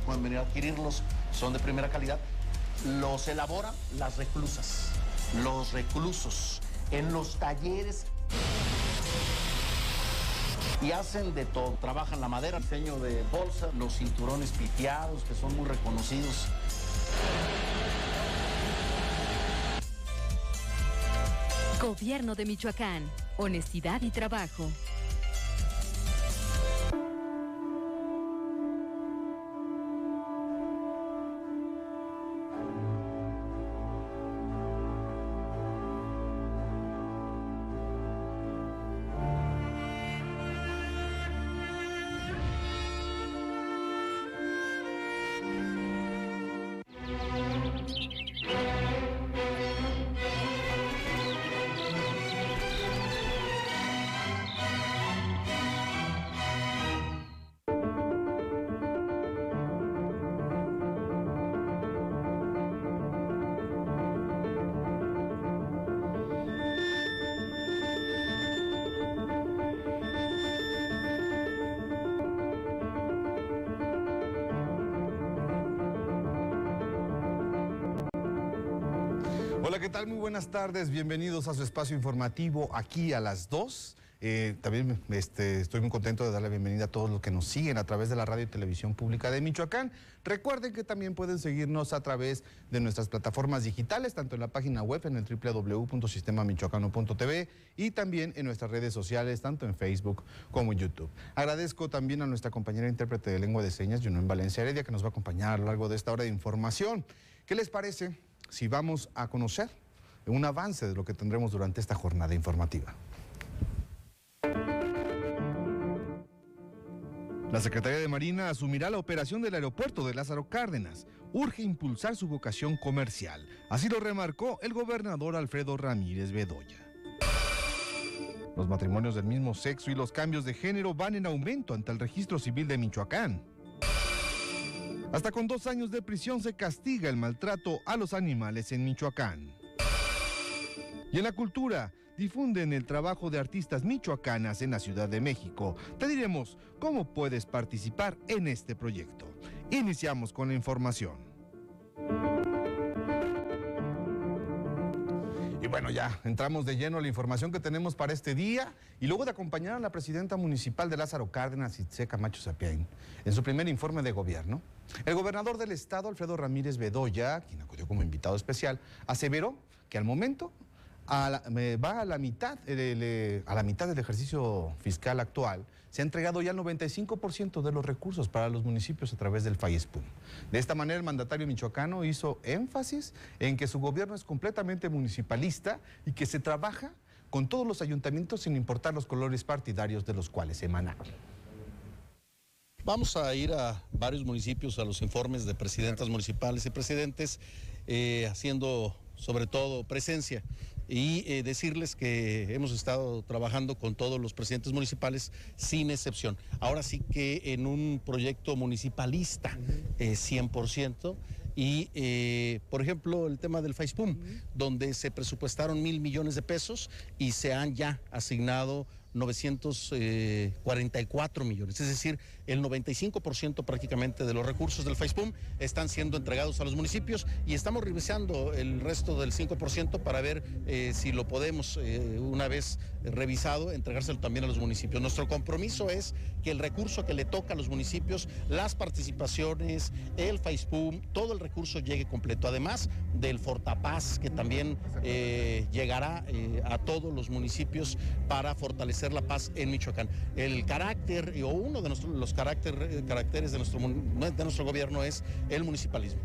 pueden venir a adquirirlos, son de primera calidad. Los elaboran las reclusas, los reclusos, en los talleres. Y hacen de todo, trabajan la madera, diseño de bolsas, los cinturones piteados, que son muy reconocidos. Gobierno de Michoacán, honestidad y trabajo. Hola, ¿qué tal? Muy buenas tardes, bienvenidos a su espacio informativo aquí a las 2. También estoy muy contento de dar la bienvenida a todos los que nos siguen a través de la radio y televisión pública de Michoacán. Recuerden que también pueden seguirnos a través de nuestras plataformas digitales, tanto en la página web en el www.sistemamichoacano.tv y también en nuestras redes sociales, tanto en Facebook como en YouTube. Agradezco también a nuestra compañera intérprete de lengua de señas, Junón Valencia Heredia, que nos va a acompañar a lo largo de esta hora de información. ¿Qué les parece si vamos a conocer un avance de lo que tendremos durante esta jornada informativa? La Secretaría de Marina asumirá la operación del aeropuerto de Lázaro Cárdenas. Urge impulsar su vocación comercial. Así lo remarcó el gobernador Alfredo Ramírez Bedoya. Los matrimonios del mismo sexo y los cambios de género van en aumento ante el Registro Civil de Michoacán. Hasta con 2 años de prisión se castiga el maltrato a los animales en Michoacán. Y en la cultura, difunden el trabajo de artistas michoacanas en la Ciudad de México. Te diremos cómo puedes participar en este proyecto. Iniciamos con la información. Y bueno, ya entramos de lleno a la información que tenemos para este día. Y luego de acompañar a la presidenta municipal de Lázaro Cárdenas, Itzé Camacho Sapien, en su primer informe de gobierno, el gobernador del estado, Alfredo Ramírez Bedoya, quien acudió como invitado especial, aseveró que al momento va a la mitad del ejercicio fiscal actual. Se ha entregado ya el 95% de los recursos para los municipios a través del FAISPUM. De esta manera, el mandatario michoacano hizo énfasis en que su gobierno es completamente municipalista y que se trabaja con todos los ayuntamientos sin importar los colores partidarios de los cuales emanan. Vamos a ir a varios municipios a los informes de presidentas municipales y presidentes, haciendo sobre todo presencia y decirles que hemos estado trabajando con todos los presidentes municipales sin excepción. Ahora sí que en un proyecto municipalista 100%. Y, por ejemplo, el tema del FAISPUM, donde se presupuestaron 1,000 millones de pesos y se han ya asignado 944 millones, es decir, el 95% prácticamente de los recursos del FAISPUM están siendo entregados a los municipios y estamos revisando el resto del 5% para ver si lo podemos, una vez revisado, entregárselo también a los municipios. Nuestro compromiso es que el recurso que le toca a los municipios, las participaciones, el FAISPUM, todo el recurso llegue completo, además del Fortapaz, que también llegará a todos los municipios para fortalecer la paz en Michoacán. El carácter, o uno de los caracteres de nuestro gobierno es el municipalismo.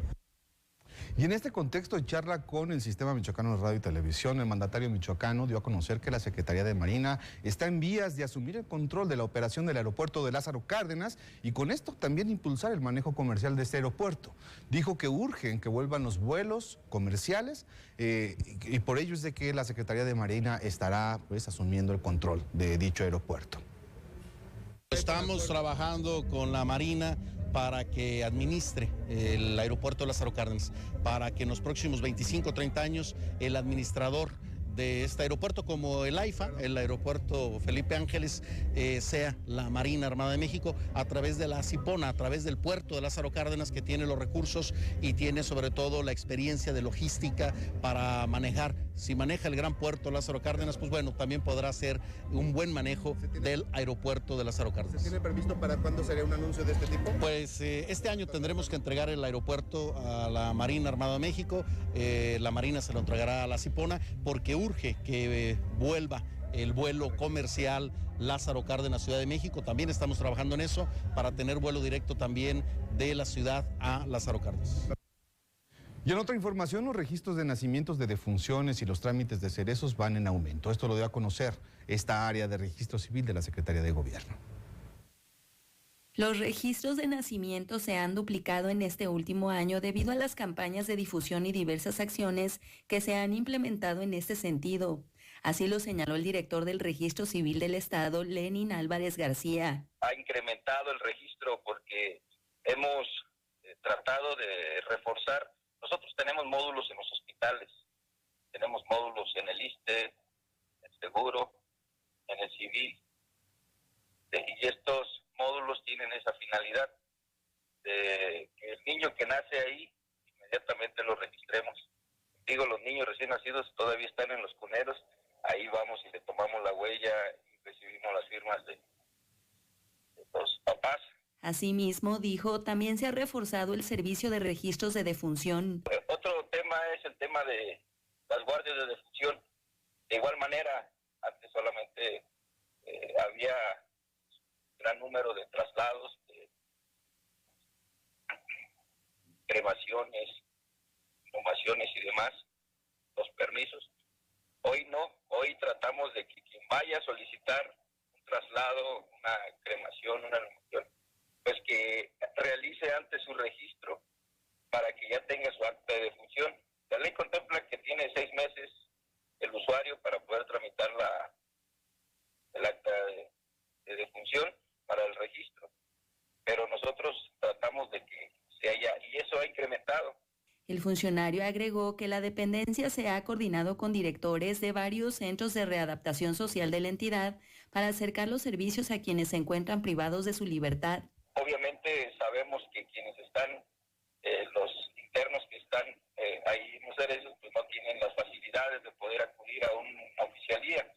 Y en este contexto de charla con el Sistema Michoacano de Radio y Televisión, el mandatario michoacano dio a conocer que la Secretaría de Marina está en vías de asumir el control de la operación del aeropuerto de Lázaro Cárdenas y con esto también impulsar el manejo comercial de este aeropuerto. Dijo que urgen que vuelvan los vuelos comerciales y por ello es de que la Secretaría de Marina estará pues asumiendo el control de dicho aeropuerto. Estamos trabajando con la Marina para que administre el aeropuerto de Lázaro Cárdenas, para que en los próximos 25 o 30 años el administrador de este aeropuerto, como el AIFA, el aeropuerto Felipe Ángeles, sea la Marina Armada de México, a través de la Cipona, a través del puerto de Lázaro Cárdenas, que tiene los recursos y tiene sobre todo la experiencia de logística para manejar. Si maneja el gran puerto Lázaro Cárdenas, pues bueno, también podrá hacer un buen manejo del aeropuerto de Lázaro Cárdenas. ¿Se tiene previsto para cuándo sería un anuncio de este tipo? Pues este año tendremos que entregar el aeropuerto a la Marina Armada de México, la Marina se lo entregará a la Cipona, porque urge que vuelva el vuelo comercial Lázaro Cárdenas, Ciudad de México. También estamos trabajando en eso para tener vuelo directo también de la ciudad a Lázaro Cárdenas. Y en otra información, los registros de nacimientos, de defunciones y los trámites de cerezos van en aumento. Esto lo dio a conocer esta área de registro civil de la Secretaría de Gobierno. Los registros de nacimiento se han duplicado en este último año debido a las campañas de difusión y diversas acciones que se han implementado en este sentido. Así lo señaló el director del Registro Civil del Estado, Lenin Álvarez García. Ha incrementado el registro porque hemos tratado de reforzar. Nosotros tenemos módulos en los hospitales, tenemos módulos en el ISSSTE, en el Seguro, en el Civil, y estos módulos tienen esa finalidad de que el niño que nace ahí inmediatamente lo registremos. Digo, los niños recién nacidos todavía están en los cuneros, ahí vamos y le tomamos la huella y recibimos las firmas de los papás. Asimismo, dijo, también se ha reforzado el servicio de registros de defunción. Otro tema es el tema de las guardias de defunción. De igual manera, antes solamente había gran número de traslados, de cremaciones, inhumaciones y demás, los permisos. Hoy no, hoy tratamos de que quien vaya a solicitar un traslado, una cremación, una inhumación, pues que realice antes su registro para que ya tenga su acta de defunción. La ley contempla que tiene 6 meses el usuario para poder tramitar el acta de defunción para el registro, pero nosotros tratamos de que se haya, y eso ha incrementado. El funcionario agregó que la dependencia se ha coordinado con directores de varios centros de readaptación social de la entidad para acercar los servicios a quienes se encuentran privados de su libertad. Obviamente sabemos que quienes están, los internos que están ahí, mujeres, pues no tienen las facilidades de poder acudir a una oficialía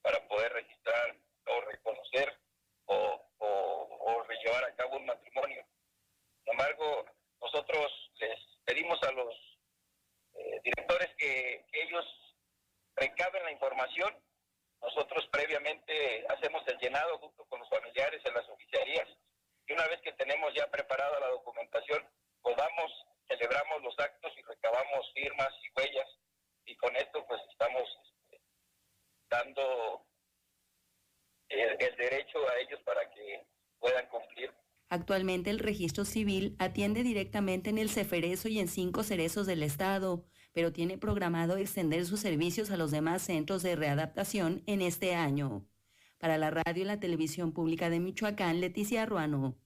para poder registrar o reconocer o llevar a cabo un matrimonio. Sin embargo, nosotros les pedimos a los directores que ellos recaben la información. Nosotros previamente hacemos el llenado junto con los familiares en las oficialías. Y una vez que tenemos ya preparada la documentación, pues vamos, celebramos los actos y recabamos firmas y huellas. Y con esto pues estamos dando el derecho a ellos para que puedan cumplir. Actualmente el registro civil atiende directamente en el Ceferezo y en 5 cerezos del estado, pero tiene programado extender sus servicios a los demás centros de readaptación en este año. Para la radio y la televisión pública de Michoacán, Leticia Ruano.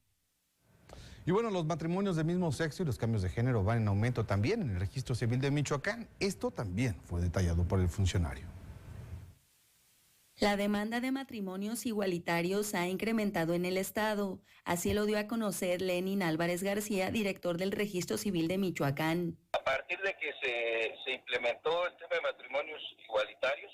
Y bueno, los matrimonios del mismo sexo y los cambios de género van en aumento también en el Registro Civil de Michoacán. Esto también fue detallado por el funcionario. La demanda de matrimonios igualitarios ha incrementado en el estado. Así lo dio a conocer Lenin Álvarez García, director del Registro Civil de Michoacán. A partir de que se implementó el tema de matrimonios igualitarios,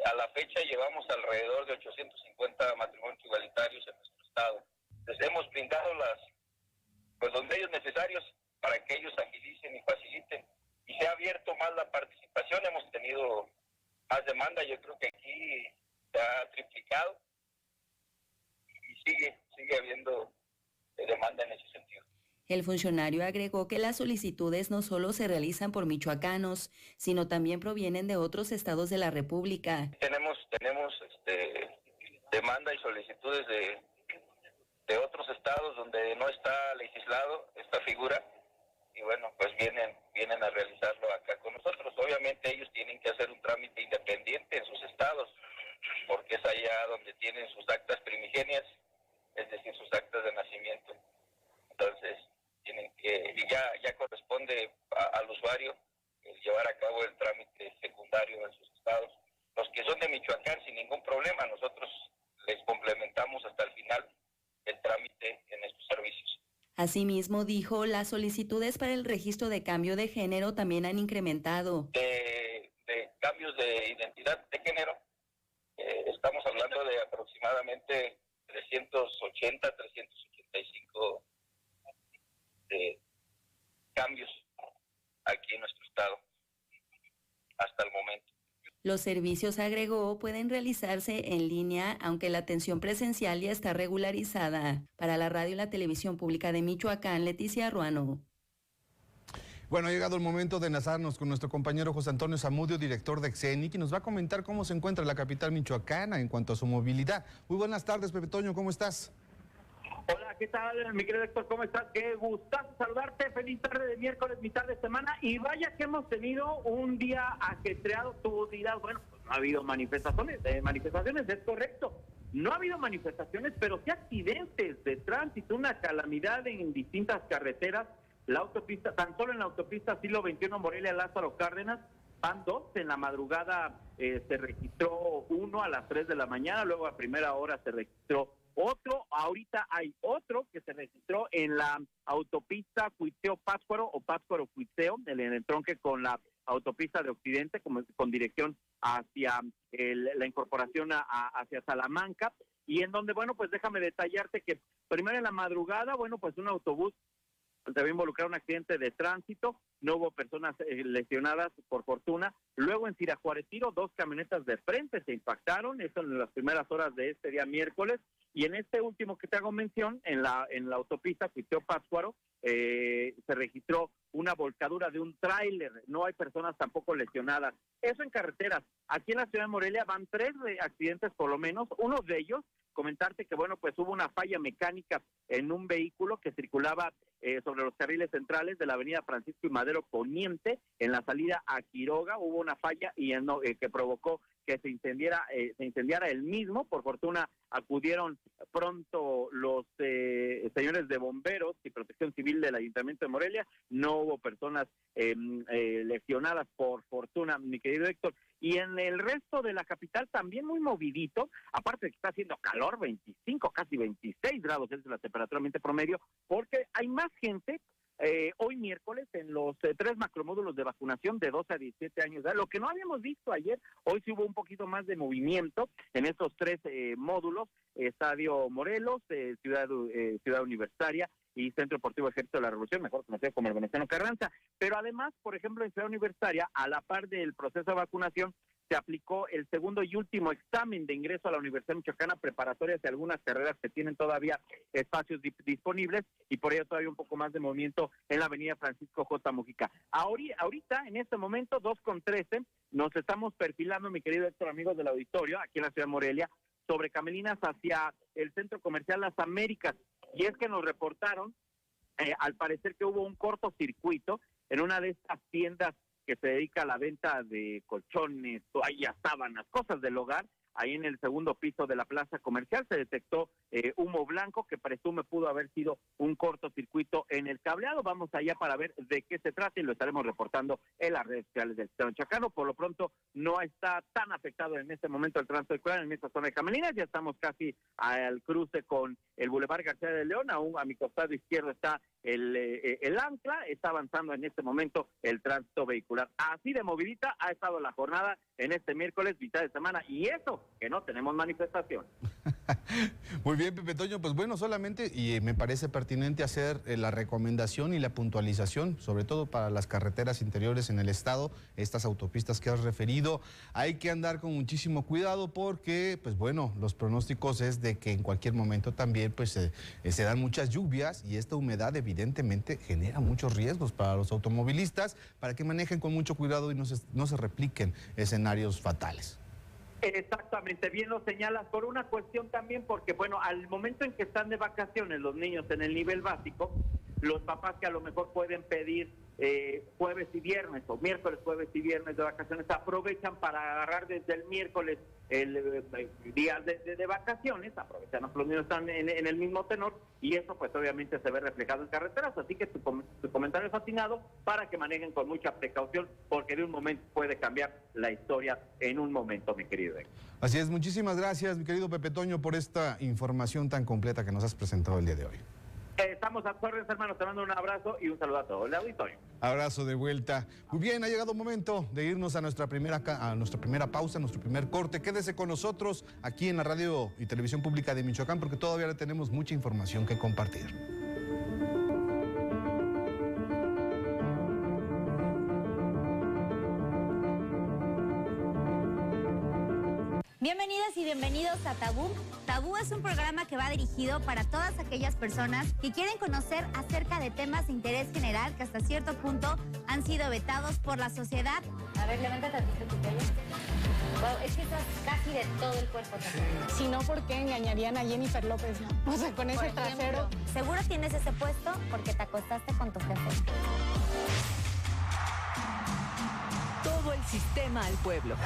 a la fecha llevamos alrededor de 850 matrimonios igualitarios en nuestro estado. Les hemos brindado los medios necesarios para que ellos agilicen y faciliten. Y se ha abierto más la participación, hemos tenido más demanda, yo creo que aquí se ha triplicado y sigue habiendo demanda en ese sentido. El funcionario agregó que las solicitudes no solo se realizan por michoacanos, sino también provienen de otros estados de la República. Tenemos demanda y solicitudes de otros estados donde no está legislado esta figura y bueno, pues vienen a realizarlo acá con nosotros. Obviamente ellos tienen que hacer un trámite independiente en sus estados, porque es allá donde tienen sus actas primigenias, es decir, sus actas de nacimiento. Entonces, tienen que, y ya corresponde al usuario el llevar a cabo el trámite secundario en sus estados. Los que son de Michoacán, sin ningún problema, nosotros les complementamos hasta el final el trámite en estos servicios. Asimismo, dijo, las solicitudes para el registro de cambio de género también han incrementado. De cambios de identidad de género, estamos hablando de aproximadamente 380, 385 cambios aquí en nuestro estado hasta el momento. Los servicios, agregó, pueden realizarse en línea, aunque la atención presencial ya está regularizada. Para la radio y la televisión pública de Michoacán, Leticia Ruano. Bueno, ha llegado el momento de enlazarnos con nuestro compañero José Antonio Zamudio, director de Xeni, que nos va a comentar cómo se encuentra la capital michoacana en cuanto a su movilidad. Muy buenas tardes, Pepe Toño, ¿cómo estás? Hola, ¿qué tal, mi querido Héctor? ¿Cómo estás? Qué gustazo saludarte. Feliz tarde de miércoles, mitad de semana. Y vaya que hemos tenido un día ajetreado. Tú dirás, bueno, pues no ha habido manifestaciones. Es correcto. No ha habido manifestaciones, pero sí accidentes de tránsito, una calamidad en distintas carreteras. La autopista, tan solo en la autopista siglo XXI Morelia Lázaro Cárdenas, van dos. En la madrugada se registró uno a las 3 de la mañana, luego a primera hora se registró otro. Ahorita hay otro que se registró en la autopista Cuitzeo-Pátzcuaro o Pátzcuaro-Cuitzeo, en el entronque con la autopista de Occidente, con dirección hacia la incorporación hacia Salamanca, y en donde, bueno, pues déjame detallarte que primero en la madrugada, bueno, pues un autobús se había involucrado en un accidente de tránsito, no hubo personas lesionadas por fortuna. Luego en Sirajuaretiro, dos camionetas de frente se impactaron, eso en las primeras horas de este día miércoles, y en este último que te hago mención, en la autopista Cuitzeo-Pátzcuaro, se registró una volcadura de un tráiler, no hay personas tampoco lesionadas. Eso en carreteras. Aquí en la ciudad de Morelia van 3 accidentes por lo menos, uno de ellos, comentarte que, bueno, pues hubo una falla mecánica en un vehículo que circulaba sobre los carriles centrales de la avenida Francisco y Madero Poniente, en la salida a Quiroga, hubo una falla y que provocó que se incendiara el mismo. Por fortuna acudieron pronto los señores de bomberos y protección civil del Ayuntamiento de Morelia, no hubo personas lesionadas por fortuna, mi querido Héctor. Y en el resto de la capital también muy movidito, aparte de que está haciendo calor, 25, casi 26 grados es la temperatura ambiente promedio, porque hay más gente hoy miércoles en los 3 macromódulos de vacunación de 12 a 17 años. Lo que no habíamos visto ayer, hoy sí hubo un poquito más de movimiento en estos 3 módulos, Estadio Morelos, Ciudad Universitaria y Centro Deportivo Ejército de la Revolución, mejor conocido como el Venustiano Carranza. Pero además, por ejemplo, en Ciudad Universitaria, a la par del proceso de vacunación, se aplicó el segundo y último examen de ingreso a la Universidad Michoacana, preparatorias de algunas carreras que tienen todavía espacios disponibles, y por ello todavía un poco más de movimiento en la avenida Francisco J. Mujica. Ahorita, en este momento, 2:13, nos estamos perfilando, mi querido Héctor, amigos del auditorio, aquí en la ciudad de Morelia, sobre Camelinas hacia el Centro Comercial Las Américas, y es que nos reportaron, al parecer, que hubo un cortocircuito en una de estas tiendas que se dedica a la venta de colchones, toallas, sábanas, cosas del hogar. Ahí en el segundo piso de la plaza comercial se detectó humo blanco que presume pudo haber sido un cortocircuito en el cableado. Vamos allá para ver de qué se trata y lo estaremos reportando en las redes sociales del Estado Michoacano. Por lo pronto no está tan afectado en este momento el tránsito escolar en esta zona de Camelinas. Ya estamos casi al cruce con el Boulevard García de León. Aún a mi costado izquierdo está el ancla. Está avanzando en este momento el tránsito vehicular. Así de movidita ha estado la jornada en este miércoles, mitad de semana, y eso que no tenemos manifestación. Muy bien, Pepe Toño, pues bueno, solamente, y me parece pertinente hacer la recomendación y la puntualización, sobre todo para las carreteras interiores en el estado, estas autopistas que has referido, hay que andar con muchísimo cuidado porque, pues bueno, los pronósticos es de que en cualquier momento también pues se dan muchas lluvias y esta humedad evidentemente genera muchos riesgos para los automovilistas, para que manejen con mucho cuidado y no se repliquen escenarios fatales. Exactamente, bien lo señalas, por una cuestión también, porque bueno, al momento en que están de vacaciones los niños en el nivel básico, los papás que a lo mejor pueden pedir jueves y viernes, o miércoles, jueves y viernes de vacaciones, aprovechan para agarrar desde el miércoles el día de vacaciones, aprovechan, los niños están en el mismo tenor, y eso pues obviamente se ve reflejado en carreteras, así que tu comentario es atinado para que manejen con mucha precaución, porque de un momento puede cambiar la historia en un momento, mi querido Héctor. Así es, muchísimas gracias, mi querido Pepe Toño, por esta información tan completa que nos has presentado el día de hoy. Estamos a tus órdenes, hermanos, te mando un abrazo y un saludo a todo el auditorio. Abrazo de vuelta. Muy bien, ha llegado el momento de irnos a nuestra primera pausa, a nuestro primer corte. Quédese con nosotros aquí en la radio y televisión pública de Michoacán, porque todavía tenemos mucha información que compartir. Bienvenidas y bienvenidos a Tabú. Tabú es un programa que va dirigido para todas aquellas personas que quieren conocer acerca de temas de interés general que hasta cierto punto han sido vetados por la sociedad. A ver, levanta tantito tu pelo. Wow, es que estás casi de todo el cuerpo. Si no, ¿por qué engañarían a Jennifer López, no? O sea, con ese trasero. Seguro tienes ese puesto porque te acostaste con tu jefe. Todo el sistema al pueblo.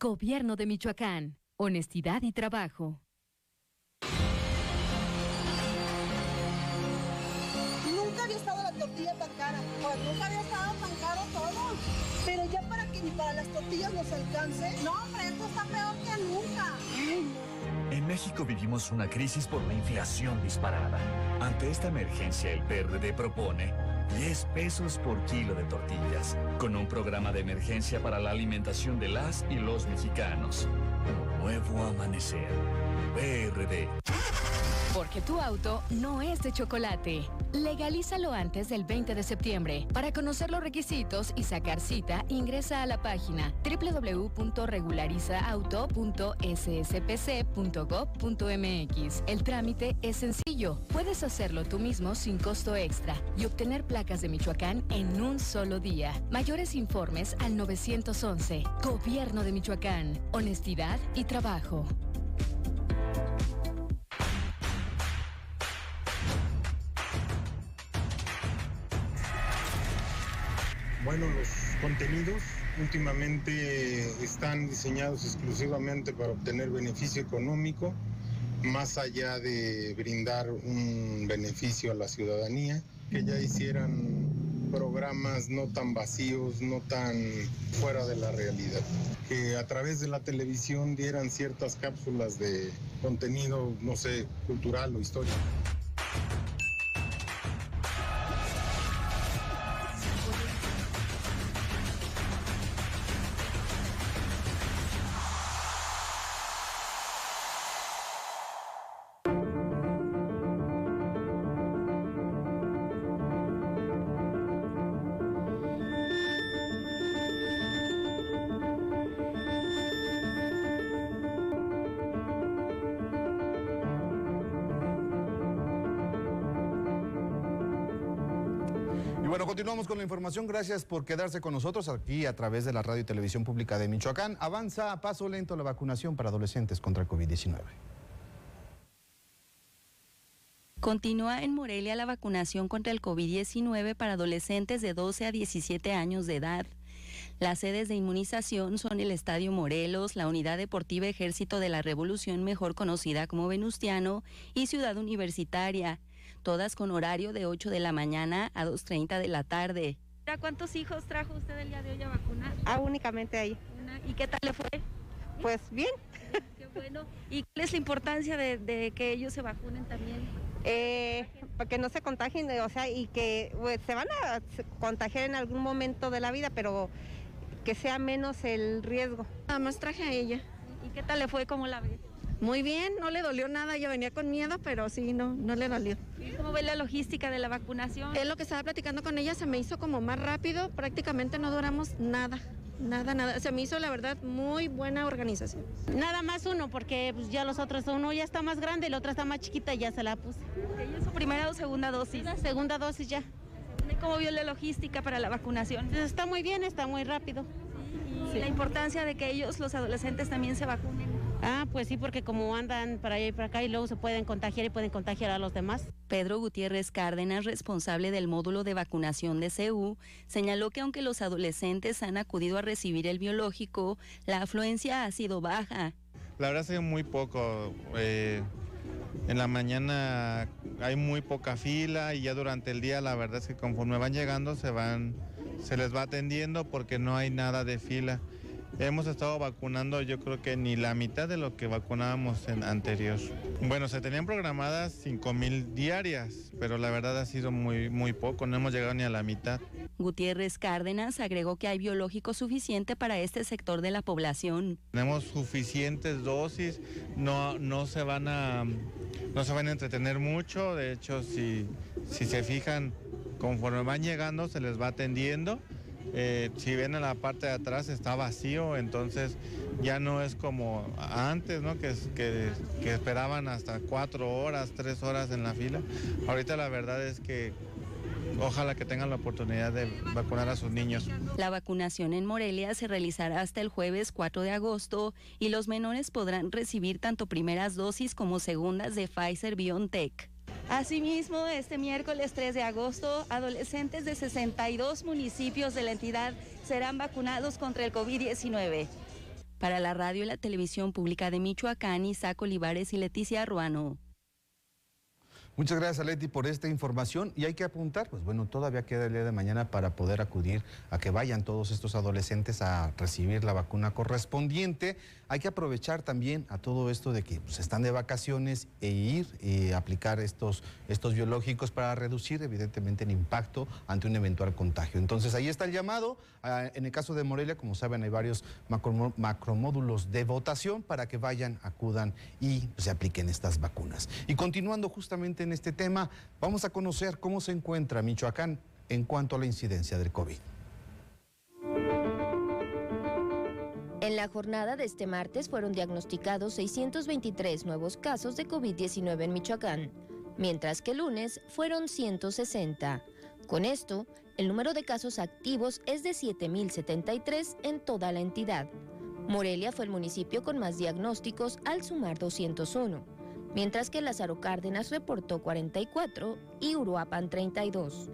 Gobierno de Michoacán. Honestidad y trabajo. Nunca había estado la tortilla tan cara. Pues nunca había estado tan caro todo. Pero ya para que ni para las tortillas nos alcance. No, hombre, esto está peor que nunca. En México vivimos una crisis por la inflación disparada. Ante esta emergencia, el PRD propone 10 pesos por kilo de tortillas, con un programa de emergencia para la alimentación de las y los mexicanos. Un nuevo amanecer. PRD. Porque tu auto no es de chocolate. Legalízalo antes del 20 de septiembre. Para conocer los requisitos y sacar cita, ingresa a la página www.regularizauto.sspc.gov.mx. El trámite es sencillo. Puedes hacerlo tú mismo sin costo extra y obtener placas de Michoacán en un solo día. Mayores informes al 911. Gobierno de Michoacán. Honestidad y trabajo. Bueno, los contenidos últimamente están diseñados exclusivamente para obtener beneficio económico, más allá de brindar un beneficio a la ciudadanía, que ya hicieran programas no tan vacíos, no tan fuera de la realidad, que a través de la televisión dieran ciertas cápsulas de contenido, no sé, cultural o histórico. Y bueno, continuamos con la información. Gracias por quedarse con nosotros aquí a través de la radio y televisión pública de Michoacán. Avanza a paso lento la vacunación para adolescentes contra el COVID-19. Continúa en Morelia la vacunación contra el COVID-19 para adolescentes de 12 a 17 años de edad. Las sedes de inmunización son el Estadio Morelos, la Unidad Deportiva Ejército de la Revolución, mejor conocida como Venustiano, y Ciudad Universitaria, todas con horario de 8 de la mañana a 2:30 de la tarde. ¿Cuántos hijos trajo usted el día de hoy a vacunar? Únicamente ahí. ¿Y qué tal le fue? Pues bien. Qué bueno. ¿Y cuál es la importancia de que ellos se vacunen también? Para que no se contagien, o sea, y que pues, se van a contagiar en algún momento de la vida, pero que sea menos el riesgo. Nada más traje a ella. ¿Y qué tal le fue? ¿Cómo la ve? Muy bien, no le dolió nada, ella venía con miedo, pero sí, no le dolió. ¿Cómo ve la logística de la vacunación? Es lo que estaba platicando con ella, se me hizo como más rápido, prácticamente no duramos nada. Se me hizo la verdad muy buena organización. Nada más uno, porque pues, ya los otros, uno ya está más grande y la otra está más chiquita y ya se la puse. ¿Ella es su primera o segunda dosis? La segunda dosis ya. ¿Cómo vio la logística para la vacunación? Pues está muy bien, está muy rápido. Sí. La importancia de que ellos, los adolescentes, también se vacunen. Ah, pues sí, porque como andan para allá y para acá y luego se pueden contagiar y pueden contagiar a los demás. Pedro Gutiérrez Cárdenas, responsable del módulo de vacunación de CU, señaló que aunque los adolescentes han acudido a recibir el biológico, la afluencia ha sido baja. La verdad ha sido muy poco. En la mañana hay muy poca fila y ya durante el día la verdad es que conforme van llegando se les va atendiendo porque no hay nada de fila. Hemos estado vacunando yo creo que ni la mitad de lo que vacunábamos en anterior. Bueno, se tenían programadas 5,000 diarias, pero la verdad ha sido muy poco, no hemos llegado ni a la mitad. Gutiérrez Cárdenas agregó que hay biológico suficiente para este sector de la población. Tenemos suficientes dosis, no se van a entretener mucho, de hecho si se fijan, conforme van llegando se les va atendiendo. Si ven en la parte de atrás está vacío, entonces ya no es como antes, ¿no? que esperaban hasta 4 horas, 3 horas en la fila. Ahorita la verdad es que ojalá que tengan la oportunidad de vacunar a sus niños. La vacunación en Morelia se realizará hasta el jueves 4 de agosto y los menores podrán recibir tanto primeras dosis como segundas de Pfizer-BioNTech. Asimismo, este miércoles 3 de agosto, adolescentes de 62 municipios de la entidad serán vacunados contra el COVID-19. Para la radio y la televisión pública de Michoacán, Isaac Olivares y Leticia Ruano. Muchas gracias, Leti, por esta información. Y hay que apuntar, pues bueno, todavía queda el día de mañana para poder acudir a que vayan todos estos adolescentes a recibir la vacuna correspondiente. Hay que aprovechar también a todo esto de que pues, están de vacaciones e ir y aplicar estos biológicos para reducir evidentemente el impacto ante un eventual contagio. Entonces ahí está el llamado. En el caso de Morelia, como saben, hay varios macromódulos de votación para que vayan, acudan y pues, se apliquen estas vacunas. Y continuando justamente en este tema, vamos a conocer cómo se encuentra Michoacán en cuanto a la incidencia del COVID. En la jornada de este martes fueron diagnosticados 623 nuevos casos de COVID-19 en Michoacán, mientras que el lunes fueron 160. Con esto, el número de casos activos es de 7,073 en toda la entidad. Morelia fue el municipio con más diagnósticos al sumar 201, mientras que Lázaro Cárdenas reportó 44 y Uruapan 32.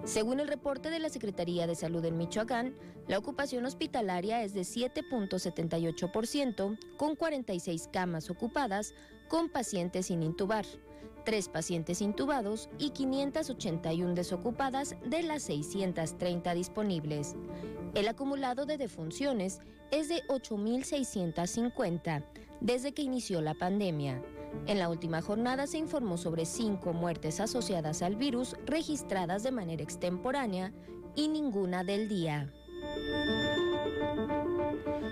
Según el reporte de la Secretaría de Salud en Michoacán, la ocupación hospitalaria es de 7.78%, con 46 camas ocupadas con pacientes sin intubar, 3 pacientes intubados y 581 desocupadas de las 630 disponibles. El acumulado de defunciones es de 8,650 desde que inició la pandemia. En la última jornada se informó sobre 5 muertes asociadas al virus registradas de manera extemporánea y ninguna del día.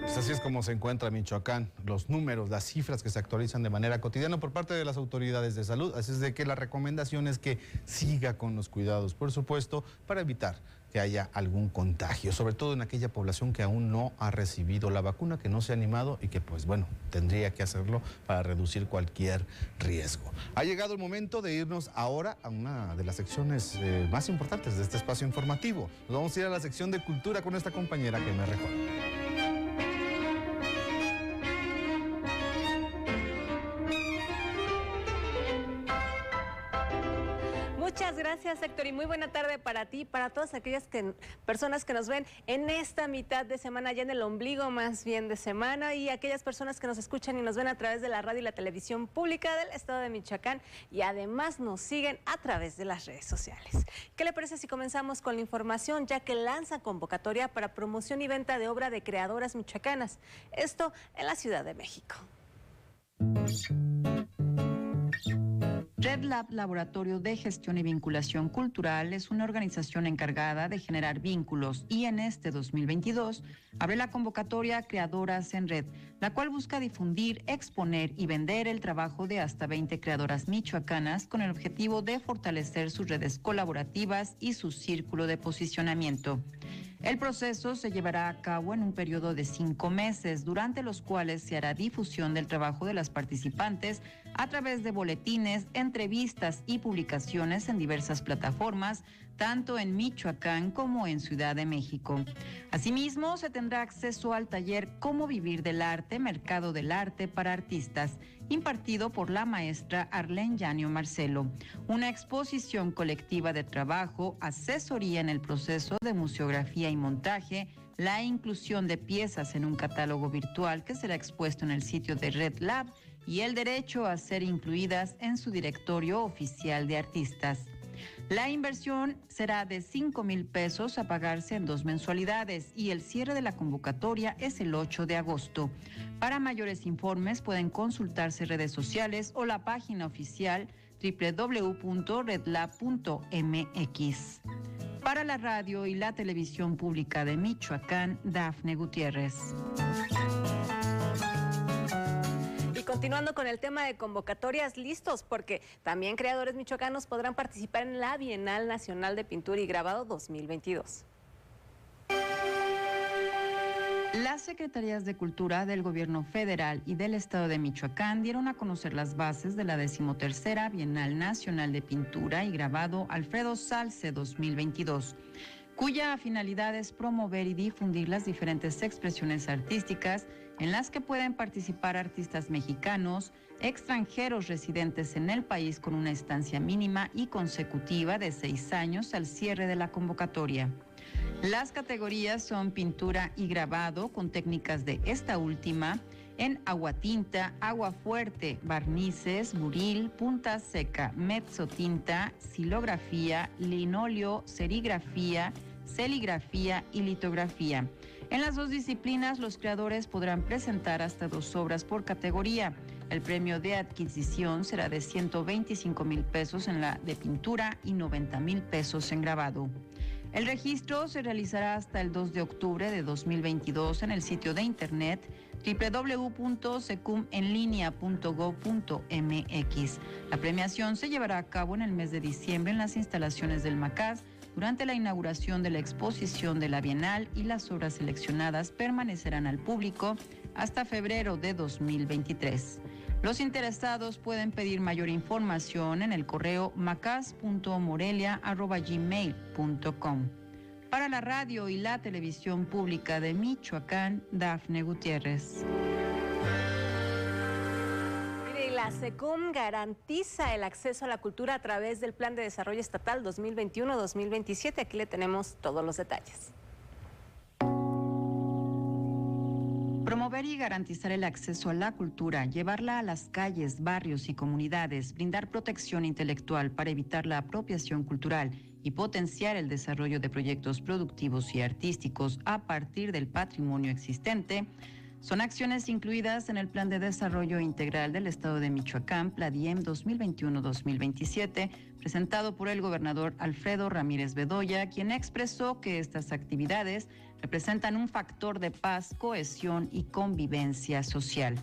Pues así es como se encuentra Michoacán, los números, las cifras que se actualizan de manera cotidiana por parte de las autoridades de salud. Así es de que la recomendación es que siga con los cuidados, por supuesto, para evitar que haya algún contagio, sobre todo en aquella población que aún no ha recibido la vacuna, que no se ha animado y que, pues bueno, tendría que hacerlo para reducir cualquier riesgo. Ha llegado el momento de irnos ahora a una de las secciones más importantes de este espacio informativo. Nos vamos a ir a la sección de cultura con esta compañera que me recuerda. Muchas gracias, Héctor, y muy buena tarde para ti, para todas aquellas personas que nos ven en esta mitad de semana, ya en el ombligo más bien de semana, y aquellas personas que nos escuchan y nos ven a través de la radio y la televisión pública del estado de Michoacán y además nos siguen a través de las redes sociales. ¿Qué le parece si comenzamos con la información, ya que lanza convocatoria para promoción y venta de obra de creadoras michoacanas? Esto en la Ciudad de México. Red Lab, Laboratorio de Gestión y Vinculación Cultural, es una organización encargada de generar vínculos y en este 2022 abre la convocatoria Creadoras en Red, la cual busca difundir, exponer y vender el trabajo de hasta 20 creadoras michoacanas con el objetivo de fortalecer sus redes colaborativas y su círculo de posicionamiento. El proceso se llevará a cabo en un periodo de 5 meses, durante los cuales se hará difusión del trabajo de las participantes a través de boletines, entrevistas y publicaciones en diversas plataformas, tanto en Michoacán como en Ciudad de México. Asimismo, se tendrá acceso al taller Cómo vivir del arte, Mercado del Arte para Artistas, impartido por la maestra Arlene Yanio Marcelo, una exposición colectiva de trabajo, asesoría en el proceso de museografía y montaje, la inclusión de piezas en un catálogo virtual que será expuesto en el sitio de Red Lab y el derecho a ser incluidas en su directorio oficial de artistas. La inversión será de 5,000 pesos a pagarse en 2 mensualidades y el cierre de la convocatoria es el 8 de agosto. Para mayores informes pueden consultarse redes sociales o la página oficial www.redlab.mx. Para la radio y la televisión pública de Michoacán, Dafne Gutiérrez. Continuando con el tema de convocatorias, listos, porque también creadores michoacanos podrán participar en la Bienal Nacional de Pintura y Grabado 2022. Las Secretarías de Cultura del Gobierno Federal y del Estado de Michoacán dieron a conocer las bases de la 13ª Bienal Nacional de Pintura y Grabado Alfredo Salce 2022, cuya finalidad es promover y difundir las diferentes expresiones artísticas en las que pueden participar artistas mexicanos, extranjeros residentes en el país con una estancia mínima y consecutiva de 6 años al cierre de la convocatoria. Las categorías son pintura y grabado con técnicas de esta última en aguatinta, agua fuerte, barnices, buril, punta seca, mezzotinta, silografía, linóleo, serigrafía, celigrafía y litografía. En las 2 disciplinas, los creadores podrán presentar hasta 2 obras por categoría. El premio de adquisición será de 125,000 pesos en la de pintura y 90,000 pesos en grabado. El registro se realizará hasta el 2 de octubre de 2022 en el sitio de internet www.secumenlinea.gov.mx. La premiación se llevará a cabo en el mes de diciembre en las instalaciones del MACAS durante la inauguración de la exposición de la Bienal y las obras seleccionadas permanecerán al público hasta febrero de 2023. Los interesados pueden pedir mayor información en el correo macas.morelia@gmail.com. Para la radio y la televisión pública de Michoacán, Dafne Gutiérrez. La SECUM garantiza el acceso a la cultura a través del Plan de Desarrollo Estatal 2021-2027. Aquí le tenemos todos los detalles. Promover y garantizar el acceso a la cultura, llevarla a las calles, barrios y comunidades, brindar protección intelectual para evitar la apropiación cultural y potenciar el desarrollo de proyectos productivos y artísticos a partir del patrimonio existente, son acciones incluidas en el Plan de Desarrollo Integral del Estado de Michoacán, PLADIEM 2021-2027, presentado por el gobernador Alfredo Ramírez Bedoya, quien expresó que estas actividades representan un factor de paz, cohesión y convivencia social.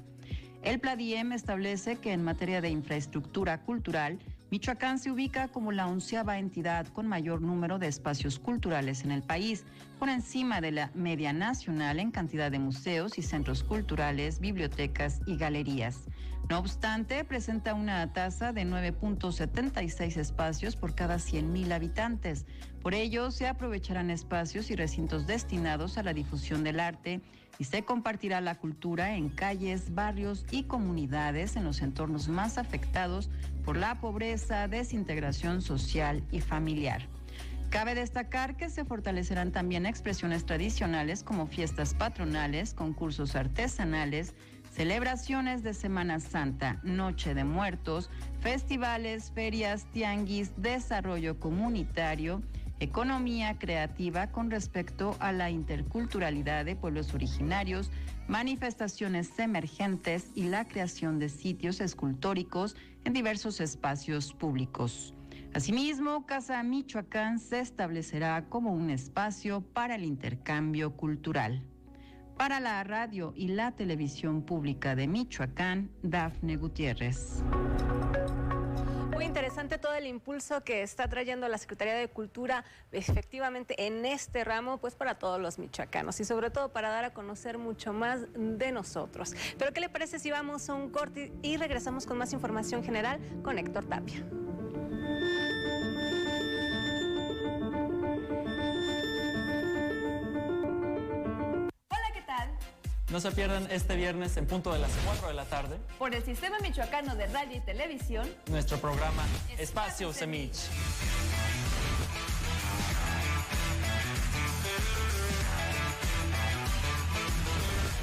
El PLADIEM establece que en materia de infraestructura cultural, Michoacán se ubica como la 11ª entidad con mayor número de espacios culturales en el país, por encima de la media nacional en cantidad de museos y centros culturales, bibliotecas y galerías. No obstante, presenta una tasa de 9.76 espacios por cada 100,000 habitantes. Por ello, se aprovecharán espacios y recintos destinados a la difusión del arte y se compartirá la cultura en calles, barrios y comunidades en los entornos más afectados por la pobreza, desintegración social y familiar. Cabe destacar que se fortalecerán también expresiones tradicionales como fiestas patronales, concursos artesanales, celebraciones de Semana Santa, Noche de Muertos, festivales, ferias, tianguis, desarrollo comunitario economía creativa con respecto a la interculturalidad de pueblos originarios, manifestaciones emergentes y la creación de sitios escultóricos en diversos espacios públicos. Asimismo, Casa Michoacán se establecerá como un espacio para el intercambio cultural. Para la radio y la televisión pública de Michoacán, Dafne Gutiérrez. Muy interesante todo el impulso que está trayendo la Secretaría de Cultura efectivamente en este ramo, pues para todos los michoacanos y sobre todo para dar a conocer mucho más de nosotros. Pero ¿qué le parece si vamos a un corte y regresamos con más información general con Héctor Tapia? No se pierdan este viernes en punto de las 4 de la tarde por el Sistema Michoacano de Radio y Televisión nuestro programa Espacio Semich.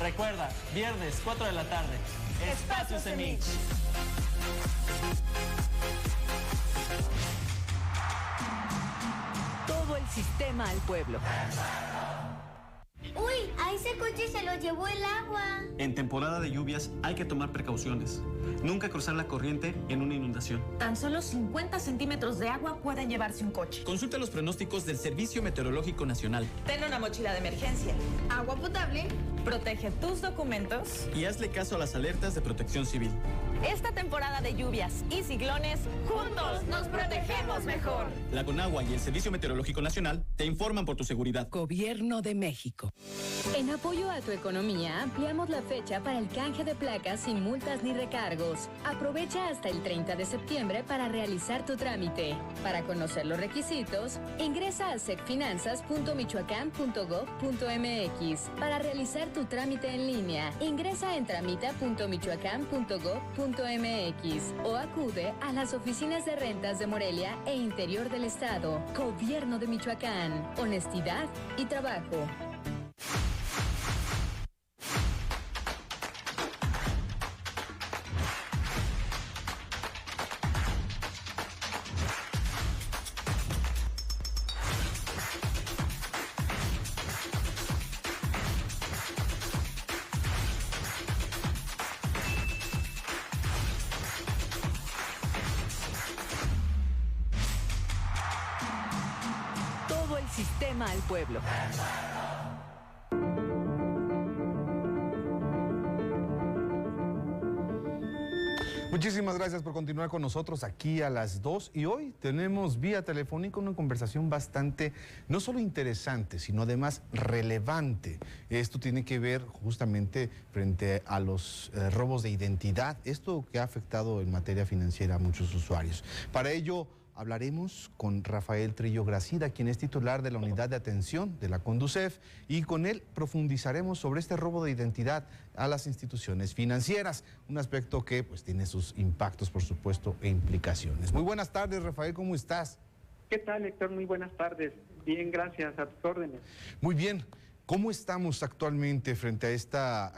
Recuerda, viernes 4 de la tarde, Espacio Semich. Todo el sistema al pueblo. ¡Uy! A ese coche se lo llevó el agua. En temporada de lluvias hay que tomar precauciones. Nunca cruzar la corriente en una inundación. Tan solo 50 centímetros de agua pueden llevarse un coche. Consulta los pronósticos del Servicio Meteorológico Nacional. Ten una mochila de emergencia. Agua potable. Protege tus documentos. Y hazle caso a las alertas de Protección Civil. Esta temporada de lluvias y ciclones, juntos nos protegemos mejor. La Conagua y el Servicio Meteorológico Nacional te informan por tu seguridad. Gobierno de México. En apoyo a tu economía, ampliamos la fecha para el canje de placas sin multas ni recargos. Aprovecha hasta el 30 de septiembre para realizar tu trámite. Para conocer los requisitos, ingresa a secfinanzas.michoacán.gov.mx. Para realizar tu trámite en línea, ingresa en tramita.michoacán.gov.mx o acude a las oficinas de rentas de Morelia e interior del estado. Gobierno de Michoacán. Honestidad y trabajo. Sistema al pueblo. Muchísimas gracias por continuar con nosotros aquí a las 2 y hoy tenemos vía telefónica una conversación bastante, no solo interesante, sino además relevante. Esto tiene que ver justamente frente a los robos de identidad, esto que ha afectado en materia financiera a muchos usuarios. Para ello hablaremos con Rafael Trillo Gracida, quien es titular de la Unidad de Atención de la Conducef, y con él profundizaremos sobre este robo de identidad a las instituciones financieras, un aspecto que pues tiene sus impactos, por supuesto, e implicaciones. Muy buenas tardes, Rafael, ¿cómo estás? ¿Qué tal, Héctor? Muy buenas tardes. Bien, gracias, a tus órdenes. Muy bien. ¿Cómo estamos actualmente frente a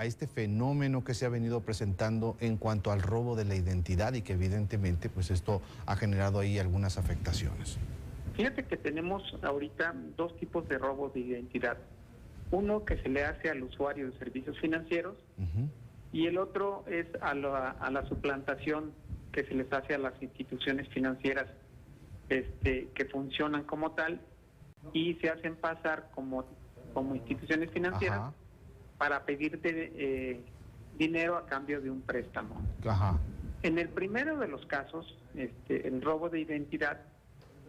este fenómeno que se ha venido presentando en cuanto al robo de la identidad y que evidentemente pues esto ha generado ahí algunas afectaciones? Fíjate que tenemos ahorita dos tipos de robos de identidad. Uno que se le hace al usuario de servicios financieros y el otro es a la suplantación que se les hace a las instituciones financieras que funcionan como tal y se hacen pasar como instituciones financieras. Ajá. Para pedirte dinero a cambio de un préstamo. Ajá. En el primero de los casos, el robo de identidad,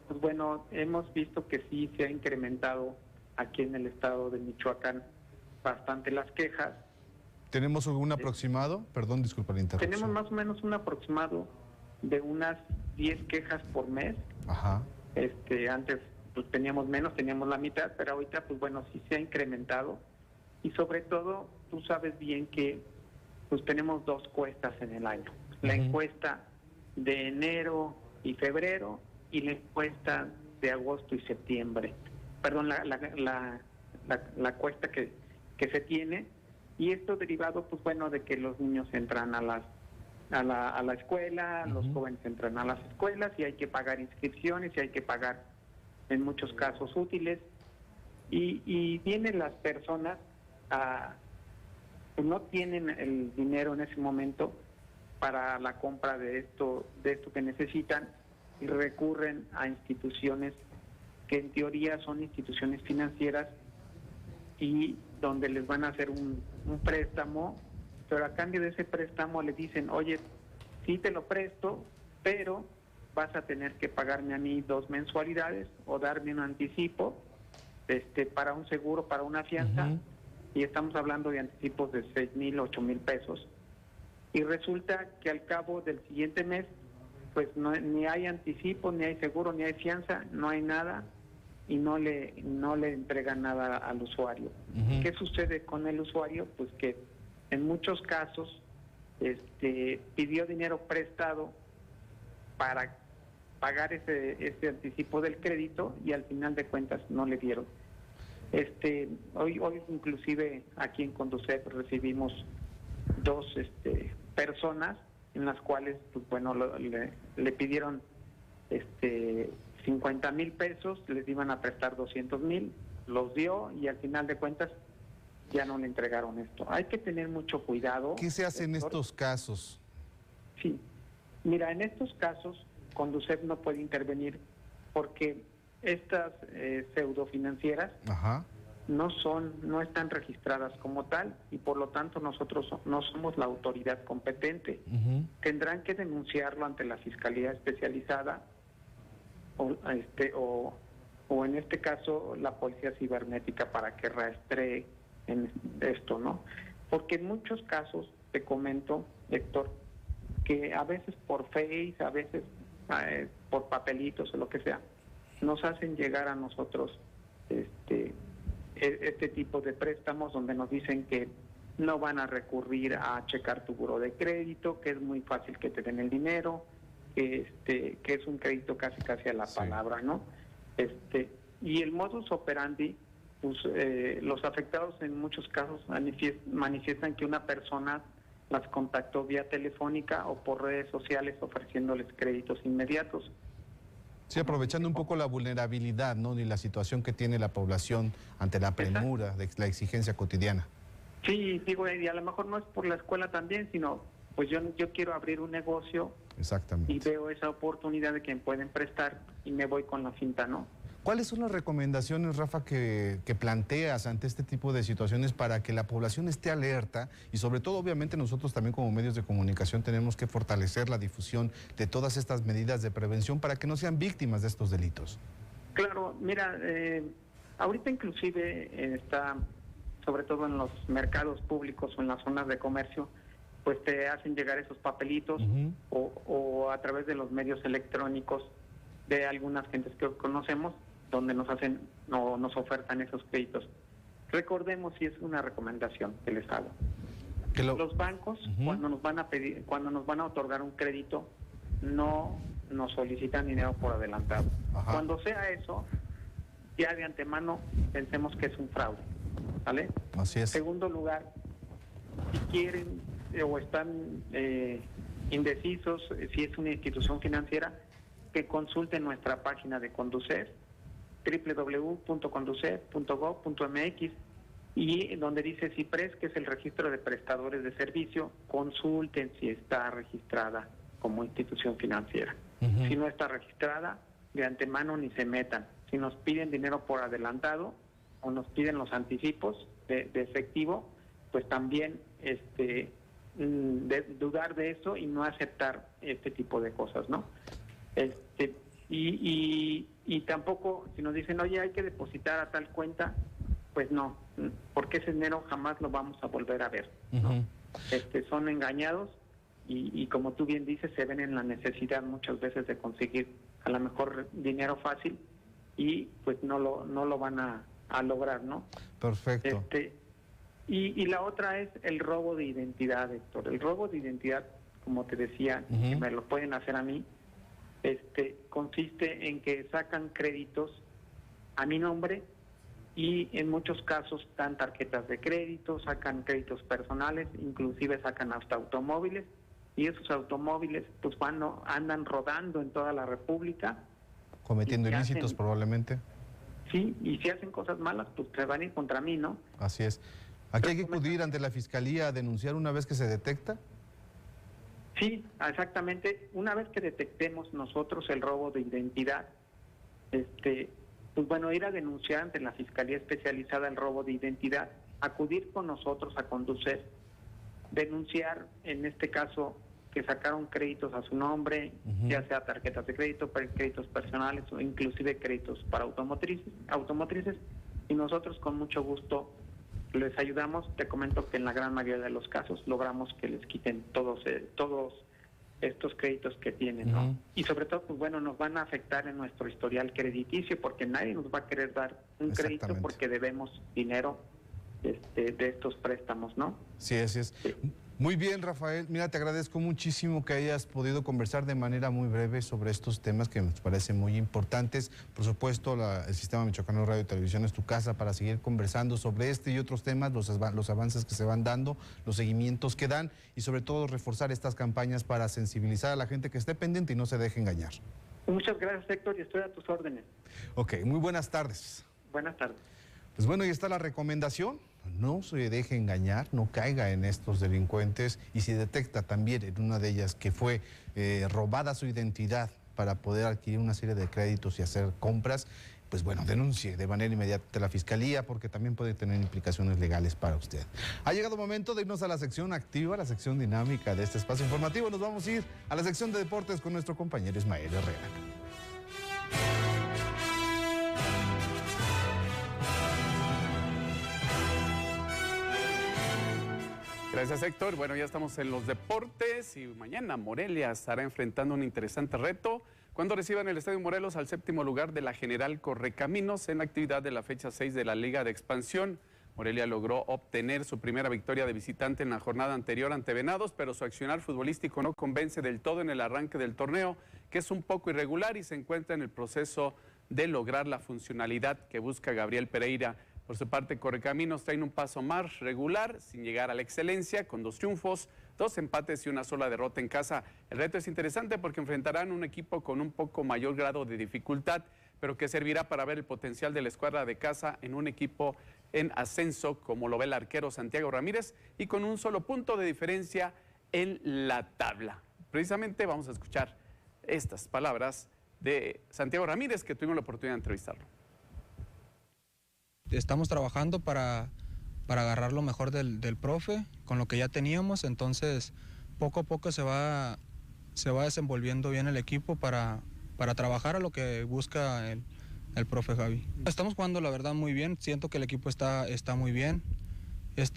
pues bueno, hemos visto que sí se ha incrementado aquí en el estado de Michoacán bastante las quejas. ¿Tenemos algún aproximado? Perdón, disculpa la interrupción. Tenemos más o menos un aproximado de unas 10 quejas por mes. Ajá. Antes pues teníamos menos, teníamos la mitad, pero ahorita pues bueno, sí se ha incrementado y sobre todo tú sabes bien que pues tenemos dos encuestas en el año, la encuesta de enero y febrero y la encuesta de agosto y septiembre, perdón, la encuesta que se tiene, y esto derivado pues bueno de que los niños entran a la escuela, los jóvenes entran a las escuelas y hay que pagar inscripciones y hay que pagar en muchos casos útiles, y vienen las personas que no tienen el dinero en ese momento para la compra de esto que necesitan, y recurren a instituciones que en teoría son instituciones financieras y donde les van a hacer un préstamo, pero a cambio de ese préstamo le dicen, oye, sí te lo presto, pero vas a tener que pagarme a mí 2 mensualidades o darme un anticipo para un seguro, para una fianza, y estamos hablando de anticipos de 6,000, 8,000 pesos. Y resulta que al cabo del siguiente mes, pues ni hay anticipo, ni hay seguro, ni hay fianza, no hay nada, y no le entregan nada al usuario. ¿Qué sucede con el usuario? Pues que en muchos casos pidió dinero prestado para pagar ese anticipo del crédito, y al final de cuentas no le dieron. Hoy inclusive aquí en Conducef recibimos 2 personas en las cuales, pues bueno, le pidieron 50,000 pesos, les iban a prestar 200,000, los dio, y al final de cuentas ya no le entregaron esto. Hay que tener mucho cuidado. ¿Qué se hace en estos casos? Sí, mira, en estos casos Conducef no puede intervenir porque estas pseudofinancieras no están registradas como tal, y por lo tanto nosotros no somos la autoridad competente. Tendrán que denunciarlo ante la Fiscalía Especializada o en este caso la Policía Cibernética para que rastree en esto, ¿no? Porque en muchos casos, te comento, Héctor, que a veces por Face, a veces por papelitos o lo que sea, nos hacen llegar a nosotros este tipo de préstamos donde nos dicen que no van a recurrir a checar tu buró de crédito, que es muy fácil que te den el dinero, que es un crédito casi a la palabra, ¿no? Y el modus operandi, pues los afectados en muchos casos manifiestan que una persona las contactó vía telefónica o por redes sociales ofreciéndoles créditos inmediatos. Sí, aprovechando un poco la vulnerabilidad, ¿no?, y la situación que tiene la población ante la premura de la exigencia cotidiana. Sí, digo, y a lo mejor no es por la escuela también, sino pues yo quiero abrir un negocio. Exactamente. Y veo esa oportunidad de que me pueden prestar y me voy con la finta, ¿no? ¿Cuáles son las recomendaciones, Rafa, que planteas ante este tipo de situaciones para que la población esté alerta? Y sobre todo, obviamente, nosotros también como medios de comunicación tenemos que fortalecer la difusión de todas estas medidas de prevención para que no sean víctimas de estos delitos. Claro, mira, ahorita inclusive está, sobre todo en los mercados públicos o en las zonas de comercio, pues te hacen llegar esos papelitos o a través de los medios electrónicos de algunas gentes que conocemos, donde nos hacen o nos ofertan esos créditos. Recordemos, y es una recomendación que les hago, que los bancos cuando nos van a otorgar un crédito, no nos solicitan dinero por adelantado. Cuando sea eso, ya de antemano pensemos que es un fraude, ¿vale? Así es. Segundo lugar, si quieren o están indecisos si es una institución financiera, que consulten nuestra página de Conducef, www.conducef.gov.mx, y donde dice CIPRES, que es el registro de prestadores de servicio, consulten si está registrada como institución financiera. Si no está registrada, de antemano ni se metan. Si nos piden dinero por adelantado o nos piden los anticipos de efectivo, pues también dudar de eso y no aceptar este tipo de cosas, ¿no? Y tampoco, si nos dicen, oye, hay que depositar a tal cuenta, pues no, porque ese dinero jamás lo vamos a volver a ver, ¿no? Son engañados y como tú bien dices, se ven en la necesidad muchas veces de conseguir a lo mejor dinero fácil y pues no lo van a lograr, ¿no? Perfecto. Y la otra es el robo de identidad, Héctor. El robo de identidad, como te decía, que me lo pueden hacer a mí, consiste en que sacan créditos a mi nombre y en muchos casos dan tarjetas de crédito, sacan créditos personales, inclusive sacan hasta automóviles, y esos automóviles pues andan rodando en toda la República cometiendo ilícitos probablemente. Sí, y si hacen cosas malas, pues se van a ir contra mí, ¿no? Así es. ¿Aquí hay que acudir ante la Fiscalía a denunciar una vez que se detecta? Sí, exactamente. Una vez que detectemos nosotros el robo de identidad, pues bueno, ir a denunciar ante la Fiscalía Especializada el robo de identidad, acudir con nosotros a conducir, denunciar, en este caso, que sacaron créditos a su nombre, ya sea tarjetas de crédito, créditos personales o inclusive créditos para automotrices, y nosotros con mucho gusto les ayudamos. Te comento que en la gran mayoría de los casos logramos que les quiten todos estos créditos que tienen, ¿no? Y sobre todo, pues bueno, nos van a afectar en nuestro historial crediticio, porque nadie nos va a querer dar un crédito porque debemos dinero de estos préstamos, ¿no? Sí, así es. Sí. Muy bien, Rafael. Mira, te agradezco muchísimo que hayas podido conversar de manera muy breve sobre estos temas que nos parecen muy importantes. Por supuesto, el Sistema Michoacano de Radio y Televisión es tu casa para seguir conversando sobre este y otros temas, los avances que se van dando, los seguimientos que dan y sobre todo reforzar estas campañas para sensibilizar a la gente que esté pendiente y no se deje engañar. Muchas gracias, Héctor, y estoy a tus órdenes. Ok, muy buenas tardes. Buenas tardes. Pues bueno, ahí está la recomendación. No se deje engañar, no caiga en estos delincuentes y si detecta también en una de ellas que fue robada su identidad para poder adquirir una serie de créditos y hacer compras, pues bueno, denuncie de manera inmediata a la Fiscalía porque también puede tener implicaciones legales para usted. Ha llegado el momento de irnos a la sección activa, la sección dinámica de este espacio informativo. Nos vamos a ir a la sección de deportes con nuestro compañero Ismael Herrera. Gracias, Héctor. Bueno, ya estamos en los deportes y mañana Morelia estará enfrentando un interesante reto cuando reciban el Estadio Morelos al 7º lugar de la General Correcaminos en la actividad de la fecha 6 de la Liga de Expansión. Morelia logró obtener su primera victoria de visitante en la jornada anterior ante Venados, pero su accionar futbolístico no convence del todo en el arranque del torneo, que es un poco irregular y se encuentra en el proceso de lograr la funcionalidad que busca Gabriel Pereira. Por su parte, Correcaminos traen un paso más regular, sin llegar a la excelencia, con 2 triunfos, 2 empates y una sola derrota en casa. El reto es interesante porque enfrentarán un equipo con un poco mayor grado de dificultad, pero que servirá para ver el potencial de la escuadra de casa en un equipo en ascenso, como lo ve el arquero Santiago Ramírez, y con un solo punto de diferencia en la tabla. Precisamente vamos a escuchar estas palabras de Santiago Ramírez, que tuvimos la oportunidad de entrevistarlo. Estamos trabajando para agarrar lo mejor del profe, con lo que ya teníamos, entonces poco a poco se va desenvolviendo bien el equipo para trabajar a lo que busca el profe Javi. Estamos jugando la verdad muy bien, siento que el equipo está muy bien,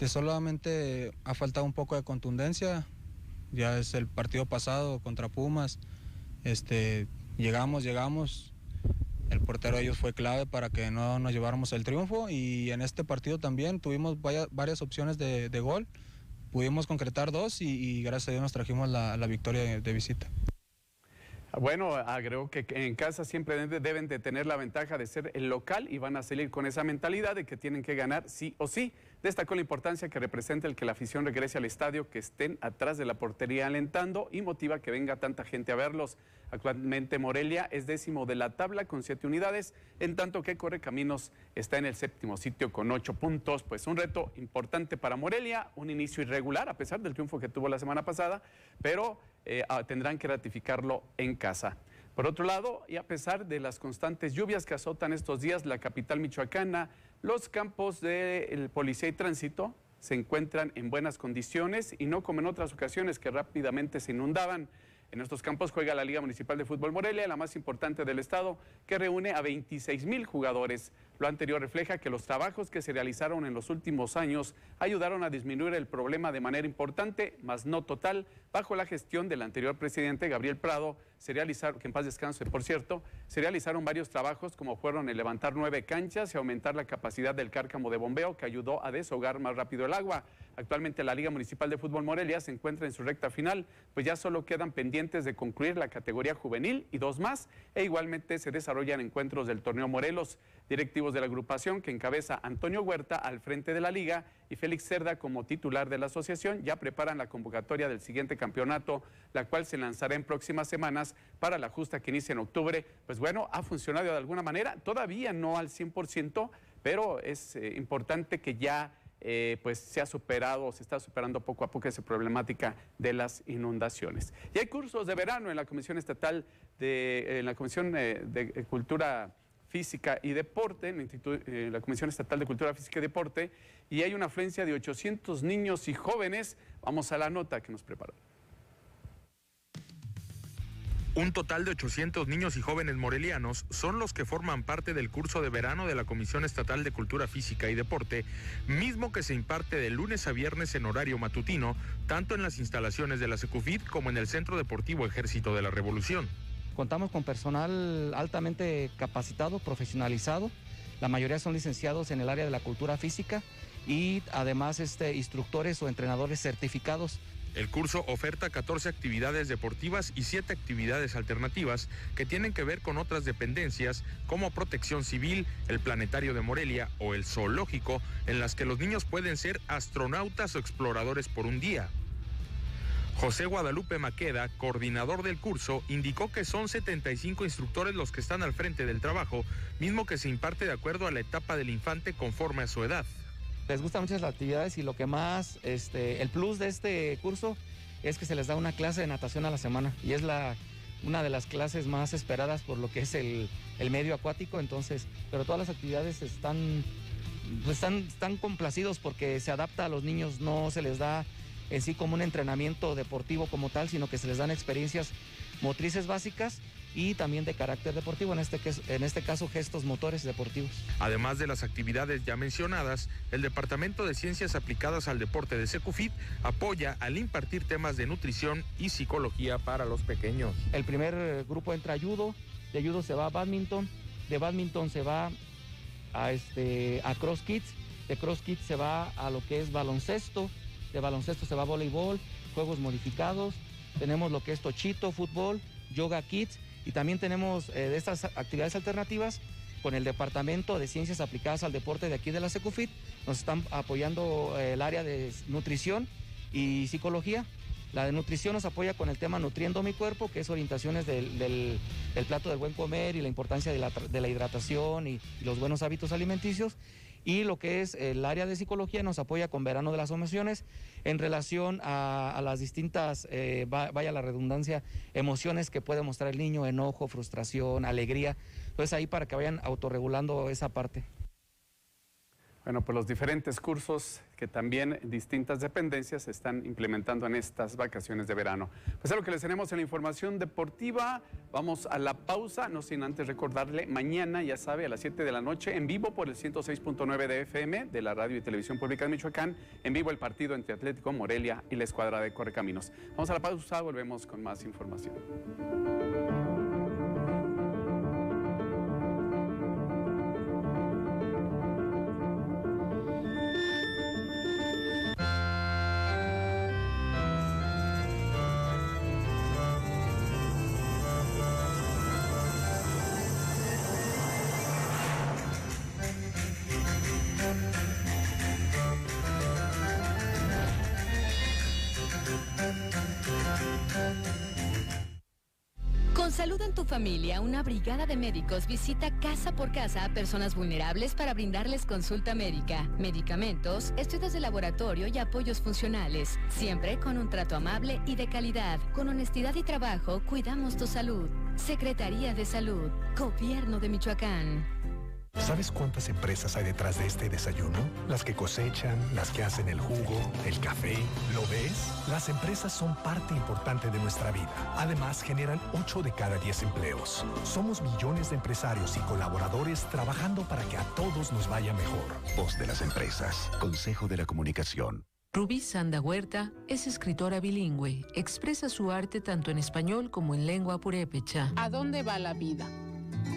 solamente ha faltado un poco de contundencia, ya es el partido pasado contra Pumas, llegamos. El portero de ellos fue clave para que no nos lleváramos el triunfo y en este partido también tuvimos varias opciones de gol, pudimos concretar 2 y gracias a Dios nos trajimos la victoria de visita. Bueno, agregó que en casa siempre deben de tener la ventaja de ser el local y van a salir con esa mentalidad de que tienen que ganar sí o sí. Destacó la importancia que representa el que la afición regrese al estadio, que estén atrás de la portería alentando y motiva que venga tanta gente a verlos. Actualmente Morelia es 10º de la tabla con 7 unidades, en tanto que Correcaminos está en el 7º sitio con 8 puntos. Pues un reto importante para Morelia, un inicio irregular a pesar del triunfo que tuvo la semana pasada, pero tendrán que ratificarlo en casa. Por otro lado, y a pesar de las constantes lluvias que azotan estos días la capital michoacana, los campos del Policía y Tránsito se encuentran en buenas condiciones y no como en otras ocasiones que rápidamente se inundaban. En estos campos juega la Liga Municipal de Fútbol Morelia, la más importante del estado, que reúne a 26,000 jugadores. Lo anterior refleja que los trabajos que se realizaron en los últimos años ayudaron a disminuir el problema de manera importante, mas no total. Bajo la gestión del anterior presidente Gabriel Prado, que en paz descanse por cierto, se realizaron varios trabajos como fueron el levantar 9 canchas y aumentar la capacidad del cárcamo de bombeo, que ayudó a desahogar más rápido el agua. Actualmente la Liga Municipal de Fútbol Morelia se encuentra en su recta final, pues ya solo quedan pendientes de concluir la categoría juvenil y 2 más, e igualmente se desarrollan encuentros del torneo Morelos. Directivos de la agrupación, que encabeza Antonio Huerta al frente de la liga y Félix Cerda como titular de la asociación, ya preparan la convocatoria del siguiente campeonato, la cual se lanzará en próximas semanas para la justa que inicia en octubre. Pues bueno, ha funcionado de alguna manera, todavía no al 100%, pero es importante que ya pues se ha superado, se está superando poco a poco esa problemática de las inundaciones. Y hay cursos de verano en la Comisión Estatal de Cultura Física y Deporte, en la Comisión Estatal de Cultura Física y Deporte, y hay una afluencia de 800 niños y jóvenes. Vamos a la nota que nos preparó. Un total de 800 niños y jóvenes morelianos son los que forman parte del curso de verano de la Comisión Estatal de Cultura Física y Deporte, mismo que se imparte de lunes a viernes en horario matutino, tanto en las instalaciones de la Secufit como en el Centro Deportivo Ejército de la Revolución. Contamos con personal altamente capacitado, profesionalizado. La mayoría son licenciados en el área de la cultura física y además instructores o entrenadores certificados. El curso oferta 14 actividades deportivas y 7 actividades alternativas que tienen que ver con otras dependencias como Protección Civil, el Planetario de Morelia o el Zoológico, en las que los niños pueden ser astronautas o exploradores por un día. José Guadalupe Maqueda, coordinador del curso, indicó que son 75 instructores los que están al frente del trabajo, mismo que se imparte de acuerdo a la etapa del infante conforme a su edad. Les gustan muchas las actividades y lo que más, el plus de este curso es que se les da una clase de natación a la semana y es una de las clases más esperadas por lo que es el medio acuático, entonces, pero todas las actividades están complacidos porque se adapta a los niños, no se les da en sí como un entrenamiento deportivo como tal, sino que se les dan experiencias motrices básicas y también de carácter deportivo, en este caso gestos motores deportivos. Además de las actividades ya mencionadas, el Departamento de Ciencias Aplicadas al Deporte de Secufit apoya al impartir temas de nutrición y psicología para los pequeños. El primer grupo entra a judo, de judo se va a badminton, de badminton se va a cross kids, de cross kids se va a lo que es baloncesto, de baloncesto se va a voleibol, juegos modificados, tenemos lo que es tochito, fútbol, yoga kids, y también tenemos de estas actividades alternativas con el Departamento de Ciencias Aplicadas al Deporte de aquí de la Secufit. Nos están apoyando el área de nutrición y psicología. La de nutrición nos apoya con el tema Nutriendo mi Cuerpo, que es orientaciones del plato del buen comer y la importancia de la hidratación y los buenos hábitos alimenticios. Y lo que es el área de psicología nos apoya con Verano de las Emociones en relación a las distintas, vaya la redundancia, emociones que puede mostrar el niño, enojo, frustración, alegría. Entonces ahí para que vayan autorregulando esa parte. Bueno, pues los diferentes cursos que también distintas dependencias se están implementando en estas vacaciones de verano. Pues es lo que les tenemos en la información deportiva. Vamos a la pausa, no sin antes recordarle, mañana, ya sabe, a las 7 de la noche, en vivo por el 106.9 de FM de la Radio y Televisión Pública de Michoacán, en vivo el partido entre Atlético Morelia y la escuadra de Correcaminos. Vamos a la pausa, volvemos con más información. Con salud en tu familia, una brigada de médicos visita casa por casa a personas vulnerables para brindarles consulta médica, medicamentos, estudios de laboratorio y apoyos funcionales. Siempre con un trato amable y de calidad. Con honestidad y trabajo, cuidamos tu salud. Secretaría de Salud, Gobierno de Michoacán. ¿Sabes cuántas empresas hay detrás de este desayuno? Las que cosechan, las que hacen el jugo, el café. ¿Lo ves? Las empresas son parte importante de nuestra vida. Además, generan 8 de cada 10 empleos. Somos millones de empresarios y colaboradores trabajando para que a todos nos vaya mejor. Voz de las empresas. Consejo de la Comunicación. Rubí Sanda Huerta es escritora bilingüe. Expresa su arte tanto en español como en lengua purépecha. ¿A dónde va la vida?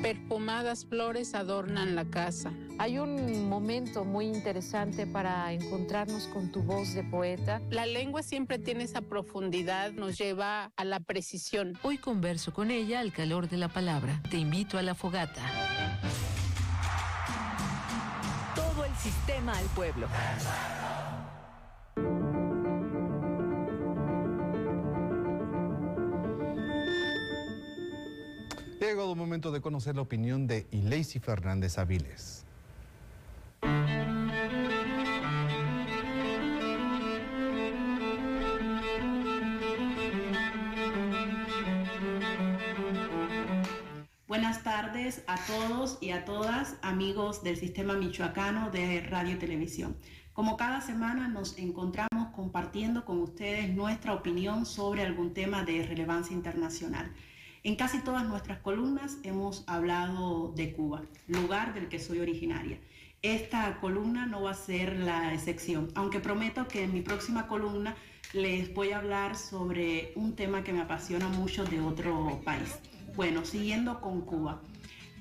Perfumadas flores adornan la casa. Hay un momento muy interesante para encontrarnos con tu voz de poeta. La lengua siempre tiene esa profundidad, nos lleva a la precisión. Hoy converso con ella al calor de la palabra. Te invito a la fogata. Todo el sistema al pueblo. Ha llegado el momento de conocer la opinión de Ileisi Fernández Aviles. Buenas tardes a todos y a todas, amigos del Sistema Michoacano de Radio y Televisión. Como cada semana nos encontramos compartiendo con ustedes nuestra opinión sobre algún tema de relevancia internacional. En casi todas nuestras columnas hemos hablado de Cuba, lugar del que soy originaria. Esta columna no va a ser la excepción, aunque prometo que en mi próxima columna les voy a hablar sobre un tema que me apasiona mucho de otro país. Bueno, siguiendo con Cuba.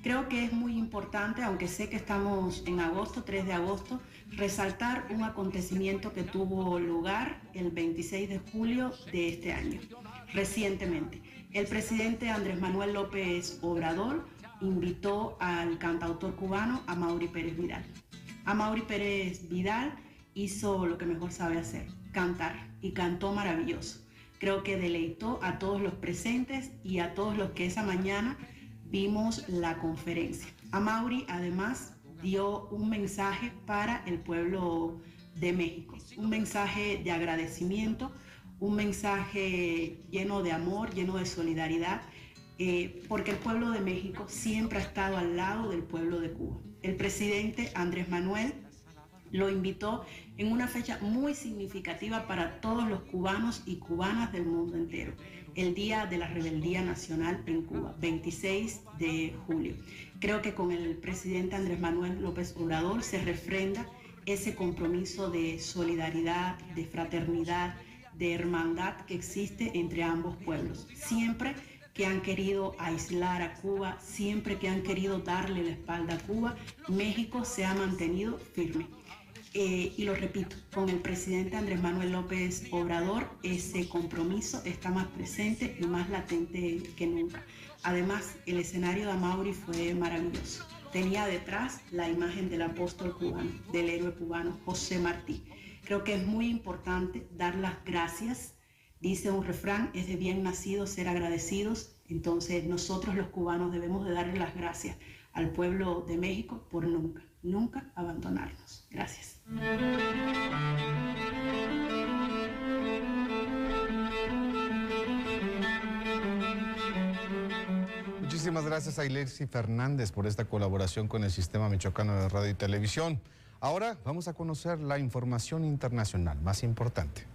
Creo que es muy importante, aunque sé que estamos en agosto, 3 de agosto, resaltar un acontecimiento que tuvo lugar el 26 de julio de este año, recientemente. El presidente Andrés Manuel López Obrador invitó al cantautor cubano Amaury Pérez Vidal. Amaury Pérez Vidal hizo lo que mejor sabe hacer, cantar, y cantó maravilloso. Creo que deleitó a todos los presentes y a todos los que esa mañana vimos la conferencia. Amaury además dio un mensaje para el pueblo de México, un mensaje de agradecimiento, un mensaje lleno de amor, lleno de solidaridad, porque el pueblo de México siempre ha estado al lado del pueblo de Cuba. El presidente Andrés Manuel lo invitó en una fecha muy significativa para todos los cubanos y cubanas del mundo entero, el Día de la Rebeldía Nacional en Cuba, 26 de julio. Creo que con el presidente Andrés Manuel López Obrador se refrenda ese compromiso de solidaridad, de fraternidad, de hermandad que existe entre ambos pueblos. Siempre que han querido aislar a Cuba, siempre que han querido darle la espalda a Cuba, México se ha mantenido firme. Y lo repito, con el presidente Andrés Manuel López Obrador ese compromiso está más presente y más latente que nunca. Además, el escenario de Amaury fue maravilloso. Tenía detrás la imagen del apóstol cubano, del héroe cubano José Martí. Creo que es muy importante dar las gracias. Dice un refrán, es de bien nacidos ser agradecidos. Entonces nosotros los cubanos debemos de darle las gracias al pueblo de México por nunca abandonarnos. Gracias. Muchísimas gracias a Ileisi Fernández por esta colaboración con el Sistema Michoacano de Radio y Televisión. Ahora vamos a conocer la información internacional más importante.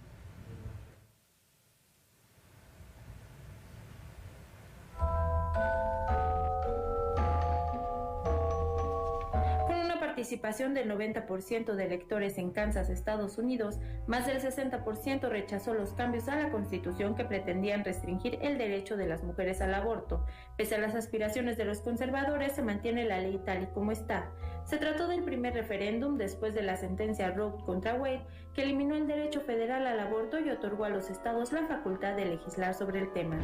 Participación del 90% de electores en Kansas, Estados Unidos, más del 60% rechazó los cambios a la Constitución que pretendían restringir el derecho de las mujeres al aborto. Pese a las aspiraciones de los conservadores, se mantiene la ley tal y como está. Se trató del primer referéndum después de la sentencia Roe contra Wade, que eliminó el derecho federal al aborto y otorgó a los estados la facultad de legislar sobre el tema.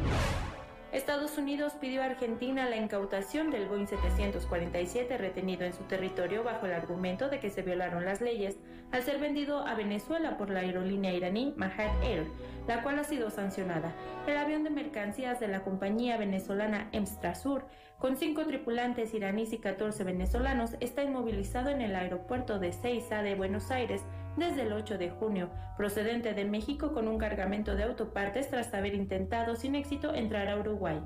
Estados Unidos pidió a Argentina la incautación del Boeing 747 retenido en su territorio bajo el argumento de que se violaron las leyes al ser vendido a Venezuela por la aerolínea iraní Mahad Air, la cual ha sido sancionada. El avión de mercancías de la compañía venezolana Emstrasur, con 5 tripulantes iraníes y 14 venezolanos, está inmovilizado en el aeropuerto de Ezeiza de Buenos Aires desde el 8 de junio, procedente de México con un cargamento de autopartes tras haber intentado sin éxito entrar a Uruguay.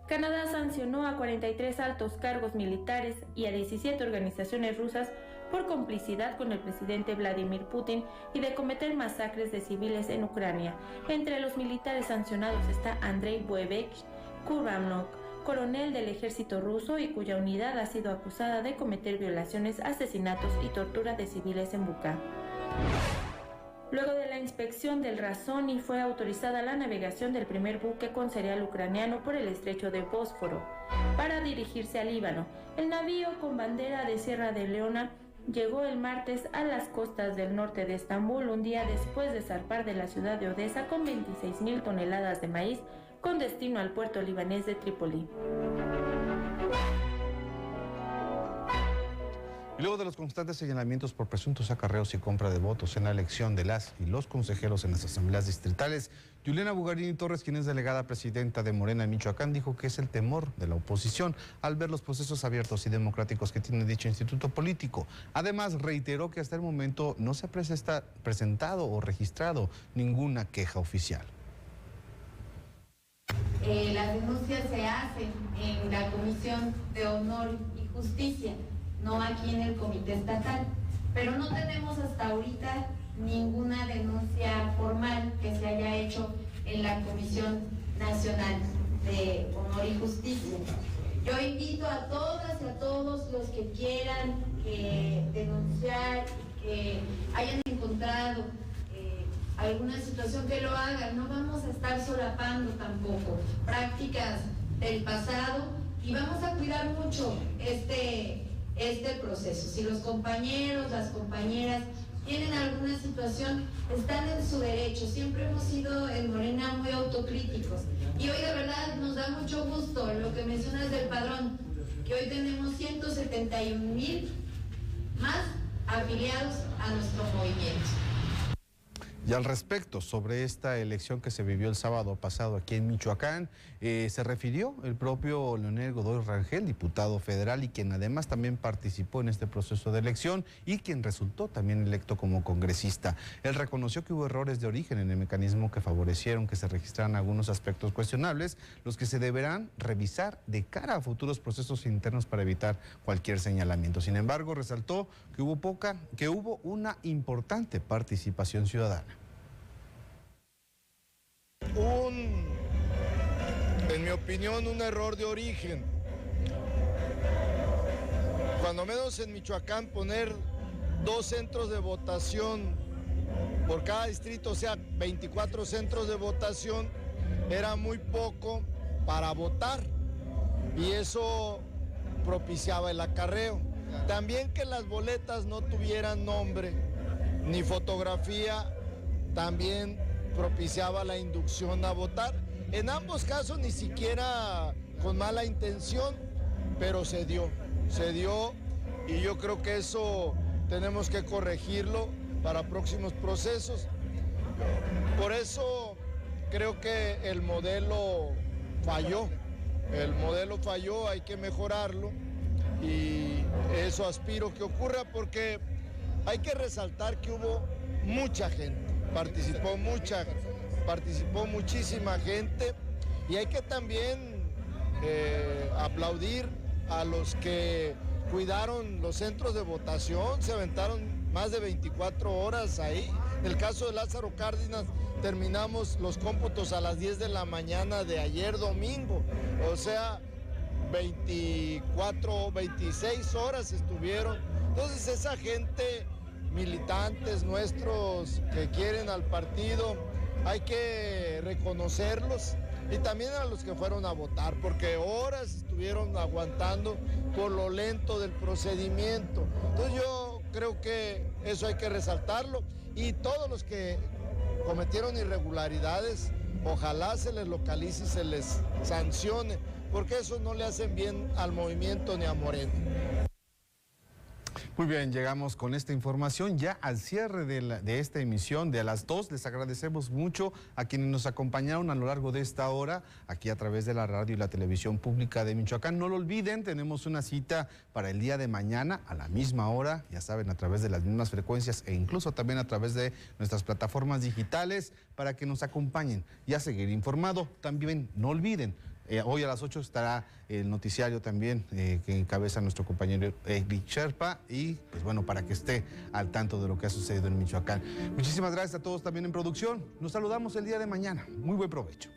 Canadá sancionó a 43 altos cargos militares y a 17 organizaciones rusas por complicidad con el presidente Vladimir Putin y de cometer masacres de civiles en Ucrania. Entre los militares sancionados está Andrei Buevich Kuramnok, coronel del ejército ruso y cuya unidad ha sido acusada de cometer violaciones, asesinatos y tortura de civiles en Bucha. Luego de la inspección del Razoni fue autorizada la navegación del primer buque con cereal ucraniano por el estrecho de Bósforo para dirigirse al Líbano. El navío con bandera de Sierra de Leona llegó el martes a las costas del norte de Estambul, un día después de zarpar de la ciudad de Odesa con 26.000 toneladas de maíz con destino al puerto libanés de Trípoli. Y luego de los constantes señalamientos por presuntos acarreos y compra de votos en la elección de las y los consejeros en las asambleas distritales, Juliana Bugarini Torres, quien es delegada presidenta de Morena en Michoacán, dijo que es el temor de la oposición al ver los procesos abiertos y democráticos que tiene dicho instituto político. Además, reiteró que hasta el momento no se ha presentado o registrado ninguna queja oficial. Las denuncias se hacen en la Comisión de Honor y Justicia, no aquí en el Comité Estatal, pero no tenemos hasta ahorita ninguna denuncia formal que se haya hecho en la Comisión Nacional de Honor y Justicia. Yo invito a todas y a todos los que quieran denunciar, que hayan encontrado alguna situación, que lo hagan. No vamos a estar solapando tampoco prácticas del pasado y vamos a cuidar mucho este proceso. Si los compañeros, las compañeras tienen alguna situación, están en su derecho. Siempre hemos sido en Morena muy autocríticos. Y hoy de verdad nos da mucho gusto lo que mencionas del padrón, que hoy tenemos 171,000 más afiliados a nuestro movimiento. Y al respecto, sobre esta elección que se vivió el sábado pasado aquí en Michoacán, se refirió el propio Leonel Godoy Rangel, diputado federal, y quien además también participó en este proceso de elección y quien resultó también electo como congresista. Él reconoció que hubo errores de origen en el mecanismo que favorecieron que se registraran algunos aspectos cuestionables, los que se deberán revisar de cara a futuros procesos internos para evitar cualquier señalamiento. Sin embargo, resaltó que hubo una importante participación ciudadana. En mi opinión, un error de origen. Cuando menos en Michoacán poner 2 centros de votación por cada distrito, o sea, 24 centros de votación, era muy poco para votar y eso propiciaba el acarreo. También que las boletas no tuvieran nombre ni fotografía, también propiciaba la inducción a votar. En ambos casos ni siquiera con mala intención, pero se dio y yo creo que eso tenemos que corregirlo para próximos procesos. Por eso creo que el modelo falló, hay que mejorarlo y eso aspiro que ocurra porque hay que resaltar que hubo mucha gente. Participó muchísima gente y hay que también aplaudir a los que cuidaron los centros de votación, se aventaron más de 24 horas ahí. En el caso de Lázaro Cárdenas terminamos los cómputos a las 10 de la mañana de ayer domingo, o sea, 26 horas estuvieron. Entonces esa gente, militantes nuestros que quieren al partido, hay que reconocerlos y también a los que fueron a votar, porque horas estuvieron aguantando por lo lento del procedimiento. Entonces yo creo que eso hay que resaltarlo y todos los que cometieron irregularidades, ojalá se les localice y se les sancione, porque eso no le hacen bien al movimiento ni a Morena. Muy bien, llegamos con esta información ya al cierre de esta emisión de a las 2. Les agradecemos mucho a quienes nos acompañaron a lo largo de esta hora, aquí a través de la radio y la televisión pública de Michoacán. No lo olviden, tenemos una cita para el día de mañana a la misma hora, ya saben, a través de las mismas frecuencias e incluso también a través de nuestras plataformas digitales para que nos acompañen y a seguir informado. También no olviden, hoy a las 8 estará el noticiario también que encabeza nuestro compañero Eric Sherpa y pues bueno, para que esté al tanto de lo que ha sucedido en Michoacán. Muchísimas gracias a todos también en producción. Nos saludamos el día de mañana. Muy buen provecho.